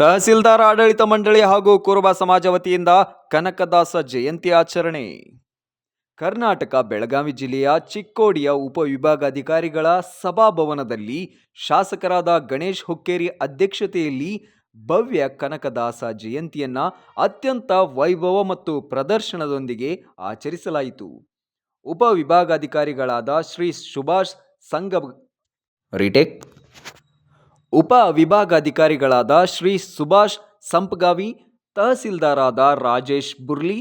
ತಹಸೀಲ್ದಾರ್ ಆಡಳಿತ ಮಂಡಳಿ ಹಾಗೂ ಕುರುಬ ಸಮಾಜ ವತಿಯಿಂದ ಕನಕದಾಸ ಜಯಂತಿ ಆಚರಣೆ. ಕರ್ನಾಟಕ ಬೆಳಗಾವಿ ಜಿಲ್ಲೆಯ ಚಿಕ್ಕೋಡಿಯ ಉಪವಿಭಾಗಾಧಿಕಾರಿಗಳ ಸಭಾಭವನದಲ್ಲಿ ಶಾಸಕರಾದ ಗಣೇಶ್ ಹುಕ್ಕೇರಿ ಅಧ್ಯಕ್ಷತೆಯಲ್ಲಿ ಭವ್ಯ ಕನಕದಾಸ ಜಯಂತಿಯನ್ನ ಅತ್ಯಂತ ವೈಭವ ಮತ್ತು ಪ್ರದರ್ಶನದೊಂದಿಗೆ ಆಚರಿಸಲಾಯಿತು. ಉಪವಿಭಾಗಾಧಿಕಾರಿಗಳಾದ ಶ್ರೀ ಸುಭಾಷ್ ಉಪವಿಭಾಗಾಧಿಕಾರಿಗಳಾದ ಶ್ರೀ ಸುಭಾಷ್ ಸಂಪಗಾವಿ, ತಹಸೀಲ್ದಾರಾದ ರಾಜೇಶ್ ಬುರ್ಲಿ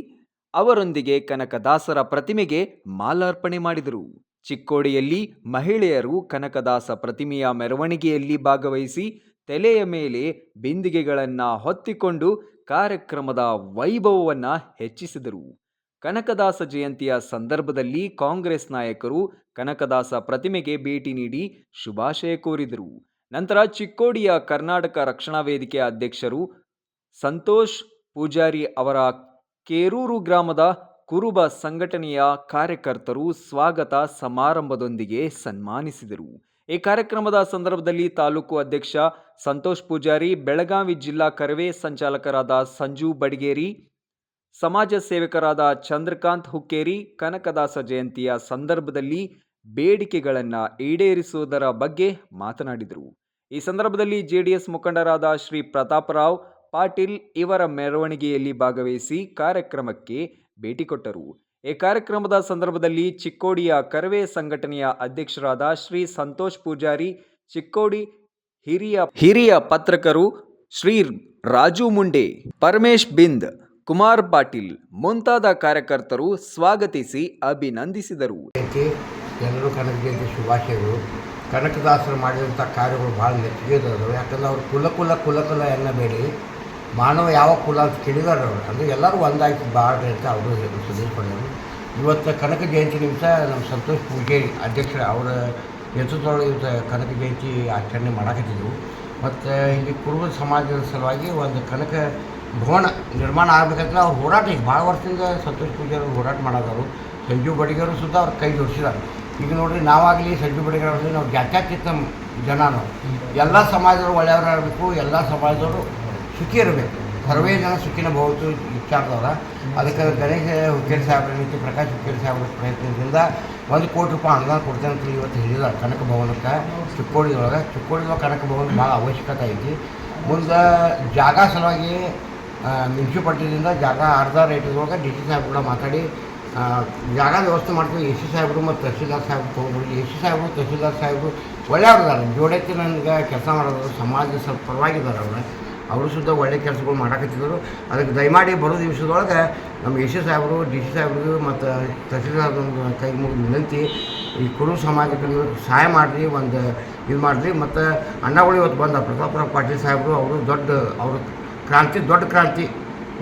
ಅವರೊಂದಿಗೆ ಕನಕದಾಸರ ಪ್ರತಿಮೆಗೆ ಮಾಲಾರ್ಪಣೆ ಮಾಡಿದರು. ಚಿಕ್ಕೋಡಿಯಲ್ಲಿ ಮಹಿಳೆಯರು ಕನಕದಾಸ ಪ್ರತಿಮೆಯ ಮೆರವಣಿಗೆಯಲ್ಲಿ ಭಾಗವಹಿಸಿ ತಲೆಯ ಮೇಲೆ ಬಿಂದಿಗೆಗಳನ್ನು ಹೊತ್ತಿಕೊಂಡು ಕಾರ್ಯಕ್ರಮದ ವೈಭವವನ್ನು ಹೆಚ್ಚಿಸಿದರು. ಕನಕದಾಸ ಜಯಂತಿಯ ಸಂದರ್ಭದಲ್ಲಿ ಕಾಂಗ್ರೆಸ್ ನಾಯಕರು ಕನಕದಾಸ ಪ್ರತಿಮೆಗೆ ಭೇಟಿ ನೀಡಿ ಶುಭಾಶಯ ಕೋರಿದರು. ನಂತರ ಚಿಕ್ಕೋಡಿಯ ಕರ್ನಾಟಕ ರಕ್ಷಣಾ ವೇದಿಕೆಯ ಅಧ್ಯಕ್ಷರು ಸಂತೋಷ್ ಪೂಜಾರಿ ಅವರ ಕೇರೂರು ಗ್ರಾಮದ ಕುರುಬ ಸಂಘಟನೆಯ ಕಾರ್ಯಕರ್ತರು ಸ್ವಾಗತ ಸಮಾರಂಭದೊಂದಿಗೆ ಸನ್ಮಾನಿಸಿದರು. ಈ ಕಾರ್ಯಕ್ರಮದ ಸಂದರ್ಭದಲ್ಲಿ ತಾಲೂಕು ಅಧ್ಯಕ್ಷ ಸಂತೋಷ್ ಪೂಜಾರಿ, ಬೆಳಗಾವಿ ಜಿಲ್ಲಾ ಕರವೇ ಸಂಚಾಲಕರಾದ ಸಂಜು ಬಡಿಗೇರಿ, ಸಮಾಜ ಸೇವಕರಾದ ಚಂದ್ರಕಾಂತ್ ಹುಕ್ಕೇರಿ ಕನಕದಾಸ ಜಯಂತಿಯ ಸಂದರ್ಭದಲ್ಲಿ ಬೇಡಿಕೆಗಳನ್ನು ಈಡೇರಿಸುವುದರ ಬಗ್ಗೆ ಮಾತನಾಡಿದರು. ಈ ಸಂದರ್ಭದಲ್ಲಿ ಜೆಡಿಎಸ್ ಮುಖಂಡರಾದ ಶ್ರೀ ಪ್ರತಾಪರಾವ್ ಪಾಟೀಲ್ ಇವರ ಮೆರವಣಿಗೆಯಲ್ಲಿ ಭಾಗವಹಿಸಿ ಕಾರ್ಯಕ್ರಮಕ್ಕೆ ಭೇಟಿ ಕೊಟ್ಟರು. ಈ ಕಾರ್ಯಕ್ರಮದ ಸಂದರ್ಭದಲ್ಲಿ ಚಿಕ್ಕೋಡಿಯ ಕರವೇ ಸಂಘಟನೆಯ ಅಧ್ಯಕ್ಷರಾದ ಶ್ರೀ ಸಂತೋಷ್ ಪೂಜಾರಿ, ಚಿಕ್ಕೋಡಿ ಹಿರಿಯ ಪತ್ರಕರು ಶ್ರೀ ರಾಜು ಮುಂಡೆ, ಪರಮೇಶ್ ಬಿಂದ್, ಕುಮಾರ್ ಪಾಟೀಲ್ ಮುಂತಾದ ಕಾರ್ಯಕರ್ತರು ಸ್ವಾಗತಿಸಿ ಅಭಿನಂದಿಸಿದರು. ಎಲ್ಲರೂ ಕನಕ ಜಯಂತಿ ಶುಭಾಶಯಗಳು. ಕನಕದಾಸರು ಮಾಡಿದಂಥ ಕಾರ್ಯಗಳು ಭಾಳ ಮೆಚ್ಚುಗೆದವರು. ಯಾಕಂದ್ರೆ ಅವರು ಕುಲ ಎನ್ನಬೇಡಿ, ಮಾನವ ಯಾವ ಕುಲ ಅಂತ ಕೇಳಿದಾರೆ ಅವರು. ಅಂದರೆ ಎಲ್ಲರೂ ಒಂದಾಗಿ ಬಾಳ್ರಿ ಅಂತ ಅವರು ಸಂದೇಶಪಡಿದರು. ಇವತ್ತು ಕನಕ ಜಯಂತಿ ನಿಮಿಷ ನಮ್ಮ ಸಂತೋಷ್ ಪೂಜಾರಿ ಅಧ್ಯಕ್ಷರು ಅವರ ನೇತೃತ್ವದೊಳಗೆ ಇವತ್ತು ಕನಕ ಜಯಂತಿ ಆಚರಣೆ ಮಾಡಾಕತ್ತಿದ್ದೆವು. ಮತ್ತು ಇಲ್ಲಿ ಕುರುಬ ಸಮಾಜದ ಸಲುವಾಗಿ ಒಂದು ಕನಕ ಭವನ ನಿರ್ಮಾಣ ಆಗಬೇಕಂದ್ರೆ ಅವ್ರು ಹೋರಾಟ ಈಗ ಭಾಳ ವರ್ಷದಿಂದ ಸಂತೋಷ್ ಪೂಜಾರಿ ಅವರು ಹೋರಾಟ ಮಾಡೋದವರು. ಸಂಜು ಬಡಿಗರು ಸುದ್ದ ಅವ್ರು ಕೈ ಜೋಡಿಸಿದ್ದಾರೆ. ಈಗ ನೋಡಿರಿ, ನಾವಾಗಲಿ ಸಂಜು ಬಡಿಗರು ನಾವು ಜಾತ್ಯಾತೀತ ಜನ, ನಾವು ಎಲ್ಲ ಸಮಾಜದವರು ಒಳ್ಳೆಯವರಾಗಬೇಕು, ಎಲ್ಲ ಸಮಾಜದವರು ಸುಖಿ ಇರಬೇಕು. ಸರ್ವೇ ಜನ ಸುಖಿನ ಬಹುದು ವಿಚಾರದವ್ರ. ಅದಕ್ಕೆ ಗಣೇಶ ಹುಕ್ಕೇರಿ ಸಾಹೇಬ್ರ ರೀತಿ ಪ್ರಕಾಶ್ ಹುಕ್ಕೇರಿ ಸಾಹೇಬ್ರ ಪ್ರಯತ್ನದಿಂದ 1 ಕೋಟಿ ರೂಪಾಯಿ ಅನುದಾನ ಕೊಡ್ತೇನೆ ಅಂತ ಇವತ್ತು ಹೇಳಿದ್ದಾರೆ ಕನಕ ಭವನಕ್ಕೆ. ಚಿಕ್ಕೋಡಿದೊಳಗೆ ಕನಕ ಭವನ ಭಾಳ ಅವಶ್ಯಕತೆ ಐತಿ. ಮುಂದೆ ಜಾಗ ಸಲುವಾಗಿ ಮುನ್ಸಿಪಾಲ್ಟಿಯಿಂದ ಜಾಗ ಅರ್ಧ ರೇಟಿದೊಳಗೆ ಡಿ ಸಿ ಸಾಹೇಬ್ ಕೂಡ ಮಾತಾಡಿ ಜಾಗ ವ್ಯವಸ್ಥೆ ಮಾಡ್ತೀವಿ. ಎ ಸಿ ಸಾಹೇಬರು ಮತ್ತು ತಹಸೀಲ್ದಾರ್ ಸಾಹೇಬ್ ತೊಗೊಂಡ್ರು. ಎ ಸಿ ಸಾಹೇಬರು ತಹಸೀಲ್ದಾರ್ ಸಾಹೇಬರು ಒಳ್ಳೆಯವ್ರಿದ್ದಾರೆ, ಜೋಡೈತಿ ನನಗೆ ಕೆಲಸ ಮಾಡೋದು, ಸಮಾಜ ಸ್ವಲ್ಪ ಪರವಾಗಿದ್ದಾರೆ ಅವರು ಸುದ್ದ ಒಳ್ಳೆ ಕೆಲಸಗಳು ಮಾಡಾಕತ್ತಿದ್ದರು. ಅದಕ್ಕೆ ದಯಮಾಡಿ ಬರೋ ದಿವಸದೊಳಗೆ ನಮ್ಮ ಎ ಸಿ ಸಾಹೇಬರು, ಡಿ ಸಿ ಸಾಹೇಬರು ಮತ್ತು ತಹಸೀಲ್ದಾರ್ ಕೈ ಮುಗಿದು ವಿನಂತಿ, ಈ ಕುರುಬ ಸಮಾಜಕ್ಕೆ ಸಹಾಯ ಮಾಡಿರಿ, ಒಂದು ಇದು ಮಾಡಿರಿ. ಮತ್ತು ಅಣ್ಣಗಳು ಇವತ್ತು ಬಂದ ಪ್ರತಾಪರಾವ್ ಪಾಟೀಲ್ ಸಾಹೇಬರು, ಅವರು ದೊಡ್ಡ ಕ್ರಾಂತಿ.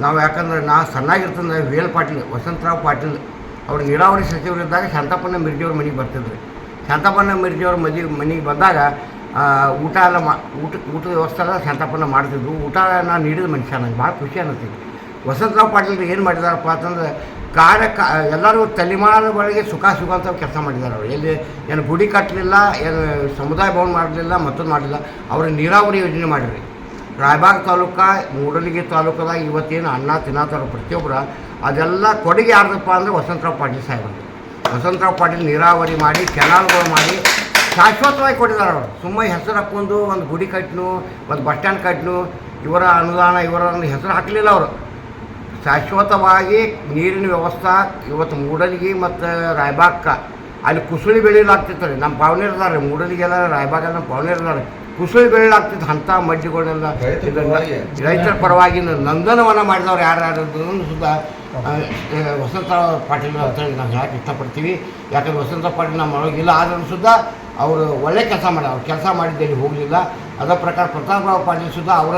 ನಾವು ಯಾಕಂದ್ರೆ ಸಣ್ಣಾಗಿರ್ತಂದ್ರೆ ವೇಲ್ ಪಾಟೀಲ್, ವಸಂತರಾವ್ ಪಾಟೀಲ್ ಅವರು ನೀರಾವರಿ ಸಚಿವರಿದ್ದಾಗ ಶಾಂತಪ್ಪನ ಮಿರ್ಜಿಯವ್ರ ಮನೆಗೆ ಬರ್ತಿದ್ರು. ಶಾಂತಪ್ಪನ ಮಿರ್ಜಿಯವ್ರ ಮನೆಗೆ ಬಂದಾಗ ಊಟ ಎಲ್ಲ ಊಟದ ವ್ಯವಸ್ಥೆ ಎಲ್ಲ ಶಾಂತಪ್ಪನ ಮಾಡ್ತಿದ್ರು. ಊಟ ನಾನು ನೀಡಿದ ಮನುಷ್ಯ, ನನಗೆ ಭಾಳ ಖುಷಿ ಅನ್ನಿಸ್ತಿತ್ತು. ವಸಂತರಾವ್ ಪಾಟೀಲ್ ಏನು ಮಾಡಿದಾರಪ್ಪ ಅಂತಂದ್ರೆ ಎಲ್ಲರೂ ತಲೆಮಾರುಗಳಿಗೆ ಸುಖ ಅಂತ ಕೆಲಸ ಮಾಡಿದ್ದಾರೆ. ಅವರು ಏನು ಗುಡಿ ಕಟ್ಟಲಿಲ್ಲ, ಏನು ಸಮುದಾಯ ಭವನ ಮಾಡಲಿಲ್ಲ, ಮತ್ತೊಂದು ಮಾಡಲಿಲ್ಲ. ಅವರು ನೀರಾವರಿ ಯೋಜನೆ ಮಾಡಿರಿ. ರಾಯಬಾಗ್ ತಾಲೂಕು, ಮೂಡಲಗಿ ತಾಲೂಕದಾಗ ಇವತ್ತೇನು ಅನ್ನ ತಿನ್ನತ್ತಾರ ಪ್ರತಿಯೊಬ್ಬರು, ಅದೆಲ್ಲ ಕೊಡುಗೆ ಯಾರ್ದಪ್ಪ ಅಂದರೆ ವಸಂತರಾವ್ ಪಾಟೀಲ್ ಸಾಹೇಬರು. ವಸಂತರಾವ್ ಪಾಟೀಲ್ ನೀರಾವರಿ ಮಾಡಿ, ಕೆನಾಲ್ಗಳು ಮಾಡಿ ಶಾಶ್ವತವಾಗಿ ಕೊಟ್ಟಿದ್ದಾರೆ. ಅವರು ಸುಮ್ಮನೆ ಹೆಸರು ಹಾಕ್ಕೊಂಡು ಒಂದು ಗುಡಿ ಕಟ್ಟಿನು, ಒಂದು ಬಸ್ ಸ್ಟ್ಯಾಂಡ್ ಕಟ್ಟಿನು, ಇವರ ಅನುದಾನ ಇವರ ಹೆಸರು ಹಾಕಲಿಲ್ಲ. ಅವರು ಶಾಶ್ವತವಾಗಿ ನೀರಿನ ವ್ಯವಸ್ಥೆ ಇವತ್ತು ಮೂಡಲಿಗೆ ಮತ್ತು ರಾಯಬಾಗ್ಕ ಅಲ್ಲಿ ಕುಸುಳಿ ಬೆಳೆಯಲಾಗ್ತಿತ್ತು. ನಮ್ಮ ಪಾವನೇರಿದ್ದಾರೆ, ಮೂಡಲಿಗೆಲ್ಲ ರಾಯಬಾಗೆಲ್ಲ ನಮ್ಮ ಪಾವನೇರಿದ್ದಾರೆ. ಕುಸುಳಿ ಬೆಳೆಯಲಾಗ್ತಿತ್ತು. ಅಂಥ ಮಡ್ಡಿಗಳನ್ನೆಲ್ಲ ರೈತರ ಪರವಾಗಿ ನಂದನವನ ಮಾಡಿದವ್ರು ಯಾರ್ಯಾರು ಸುದ್ದ ವಸಂತರಾವ್ ಪಾಟೀಲ್ ಅಂತ ನಾವು ಹೇಳಕ್ಕೆ ಇಷ್ಟಪಡ್ತೀವಿ. ಯಾಕಂದ್ರೆ ವಸಂತರಾವ್ ಪಾಟೀಲ್ ನಮ್ಮ ಒಳಗಿಲ್ಲ, ಆದರೂ ಸುದ್ದ ಅವರು ಒಳ್ಳೆ ಕೆಲಸ ಮಾಡಿ, ಅವ್ರು ಕೆಲಸ ಮಾಡಿದ್ದಲ್ಲಿ ಹೋಗಲಿಲ್ಲ. ಅದರ ಪ್ರಕಾರ ಪ್ರತಾಪರಾವ್ ಪಾಟೀಲ್ ಸುದ್ದ ಅವರ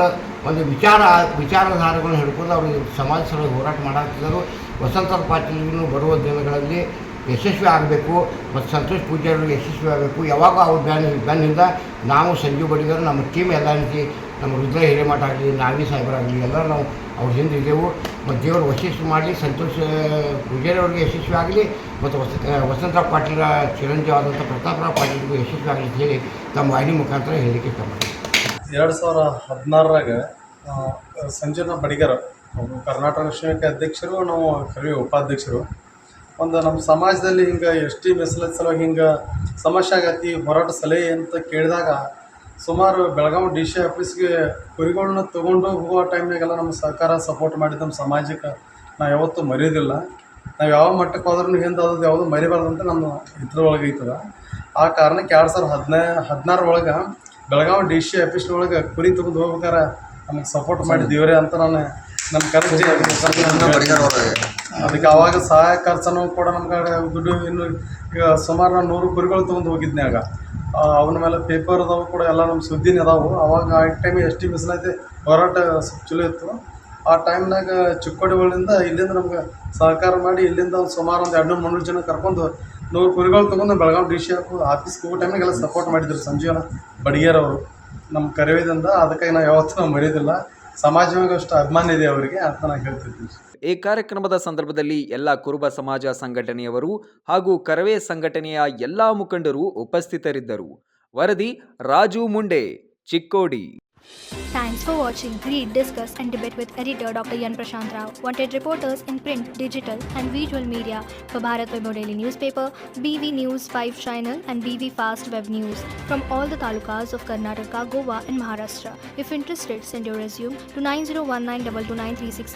ಒಂದು ವಿಚಾರಧಾರೆಗಳನ್ನ ಹಿಡ್ಕೊಂಡು ಅವರು ಸಮಾಜ ಸಲುವಾಗಿ ಹೋರಾಟ ಮಾಡಾಕ್ತಿದ್ದರು. ವಸಂತರಾವ್ ಪಾಟೀಲ್ ಬರುವ ದಿನಗಳಲ್ಲಿ ಯಶಸ್ವಿ ಆಗಬೇಕು ಮತ್ತು ಸಂತೋಷ್ ಪೂಜಾರಿ ಯಶಸ್ವಿ ಆಗಬೇಕು. ಯಾವಾಗ ಅವ್ರ ಬೆನ್ನಿಂದ ನಾವು ಸಂಜು ಬಡಿಗರು, ನಮ್ಮ ಟೀಮ್ ಎಲ್ಲ ರೀತಿ, ನಮ್ಮ ರುದ್ರ ಹಿರೇಮಠ ಆಗಲಿ, ನಾವಿ ಸಾಹೇಬರಾಗಲಿ ಎಲ್ಲರೂ ನಾವು ಅವ್ರ ಹಿಂದೆ ಇದ್ದೆವು. ಮತ್ತು ದೇವರು ಯಶಸ್ವಿ ಮಾಡಲಿ, ಸಂತೋಷ್ ಪೂಜಾರಿ ಅವ್ರಿಗೆ ಯಶಸ್ವಿ ಆಗಲಿ, ಮತ್ತು ವಸಂತರಾವ್ ಪಾಟೀಲ್ ಚಿರಂಜೀವಿ ಆದಂಥ ಪ್ರತಾಪರಾವ್ ಪಾಟೀಲ್ಗೂ ಯಶಸ್ವಿ ಆಗಲಿ ಅಂತ ಹೇಳಿ ತಮ್ಮ ವಾಹಿನಿ ಮುಖಾಂತರ ಹೇಳಿಕೆ ಇಷ್ಟಪಡ್ತೀನಿ. 2016ರಾಗ ಸಂಜೀವನ ಬಡಿಗರ ಅವರು ಕರ್ನಾಟಕ ರಾಷ್ಟ್ರೀಯಕ್ಕೆ ಅಧ್ಯಕ್ಷರು, ನಾವು ಕವಿ ಉಪಾಧ್ಯಕ್ಷರು. ಒಂದು ನಮ್ಮ ಸಮಾಜದಲ್ಲಿ ಹಿಂಗೆ ಎಸ್ ಟಿ ಮೀಸಲಾತಿ ಸಲುವಾಗಿ ಹಿಂಗೆ ಸಮಸ್ಯೆ ಆಗತಿ, ಹೋರಾಟ ಸಲಹೆ ಅಂತ ಕೇಳಿದಾಗ ಸುಮಾರು ಬೆಳಗಾವಿ ಡಿ ಸಿ ಆಫೀಸ್ಗೆ ಕುರಿಗಳನ್ನ ತೊಗೊಂಡು ಹೋಗೋ ಟೈಮ್ನಾಗೆಲ್ಲ ನಮ್ಮ ಸರ್ಕಾರ ಸಪೋರ್ಟ್ ಮಾಡಿದ್ದು ನಮ್ಮ ಸಮಾಜಕ್ಕೆ ನಾವು ಯಾವತ್ತೂ ಮರೆಯೋದಿಲ್ಲ. ನಾವು ಯಾವ ಮಟ್ಟಕ್ಕೆ ಹೋದ್ರೂ ಹಿಂದೆ ಅದು ಯಾವುದು ಮರಿಬಾರ್ದು ಅಂತ ನಮ್ಮ ಇದ್ರೊಳಗೆ ಐತದ. ಆ ಕಾರಣಕ್ಕೆ 2016 ಒಳಗೆ ಬೆಳಗಾವಿ ಡಿ ಸಿ ಆಫೀಸ್ನೊಳಗೆ ಕುರಿ ತೊಗೊಂಡು ಹೋಗ್ಬೇಕಾರೆ ನಮಗೆ ಸಪೋರ್ಟ್ ಮಾಡಿದ್ದೀವ್ರಿ ಅಂತ ನಾನು ನಮ್ಮ ಕರೆಕ್ಟ್ ಅದಕ್ಕೆ ಆವಾಗ ಸಹಾಯ ಖರ್ಚನ್ನು ಕೂಡ ನಮ್ಗೆ ದುಡ್ಡು ಇನ್ನು ಈಗ ಸುಮಾರು ನಾನು 100 ಕುರಿಗಳು ತೊಗೊಂಡು ಹೋಗಿದ್ನ್ಯಾಗ ಅವನ ಮೇಲೆ ಪೇಪರ್ ಅದಾವು ಕೂಡ ಎಲ್ಲ ನಮ್ಮ ಸುದ್ದಿನೇ ಅದಾವು. ಅವಾಗ ಆ ಟೈಮ್ ಎಸ್ ಟಿ ಮೀಸಲಾತಿ ಹೋರಾಟ ಚಲೋ ಇತ್ತು. ಆ ಟೈಮ್ನಾಗ ಚಿಕ್ಕೋಡಿಗಳಿಂದ ಇಲ್ಲಿಂದ ನಮ್ಗೆ ಸಹಕಾರ ಮಾಡಿ ಇಲ್ಲಿಂದ ಒಂದು ಸುಮಾರು ಒಂದು 200-300 ಜನ ಕರ್ಕೊಂಡು 100 ಕುರಿಗಳು ತೊಗೊಂಡು ಬೆಳಗಾವಿ ಡಿ ಸಿ ಆಫೀಸ್ಗೆ ಹೋಗೋ ಟೈಮ್ನಾಗೆಲ್ಲ ಸಪೋರ್ಟ್ ಮಾಡಿದ್ರು ಸಂಜೀವನ ಬಡಿಗೇರವರು ನಮ್ಮ ಕರೆವೇದಿಂದ. ಅದಕ್ಕಾಗಿ ನಾವು ಯಾವತ್ತೂ ನಾವು ಮರೆಯೋದಿಲ್ಲ. ಸಮಾಜವಾಗಿ ಅಷ್ಟು ಅಭಿಮಾನ ಇದೆ ಅವರಿಗೆ ಅಂತ ನಾನು ಹೇಳ್ತಿದ್ದೀನಿ. ಈ ಕಾರ್ಯಕ್ರಮದ ಸಂದರ್ಭದಲ್ಲಿ ಎಲ್ಲ ಕುರುಬ ಸಮಾಜ ಸಂಘಟನೆಯವರು ಹಾಗೂ ಕರವೇ ಸಂಘಟನೆಯ ಎಲ್ಲಾ ಮುಖಂಡರು ಉಪಸ್ಥಿತರಿದ್ದರು. ವರದಿ ರಾಜು ಮುಂಡೆ, Chikkodi. Thanks for watching. Read, discuss and debate with editor Dr. Yan Prashant Rao. Wanted reporters in print, digital and visual media for Bharat Vaibhav Daily Newspaper, BV News 5 Channel and BV Fast Web News from all the talukas of Karnataka, Goa and Maharashtra. If interested, send your resume to 9019229369.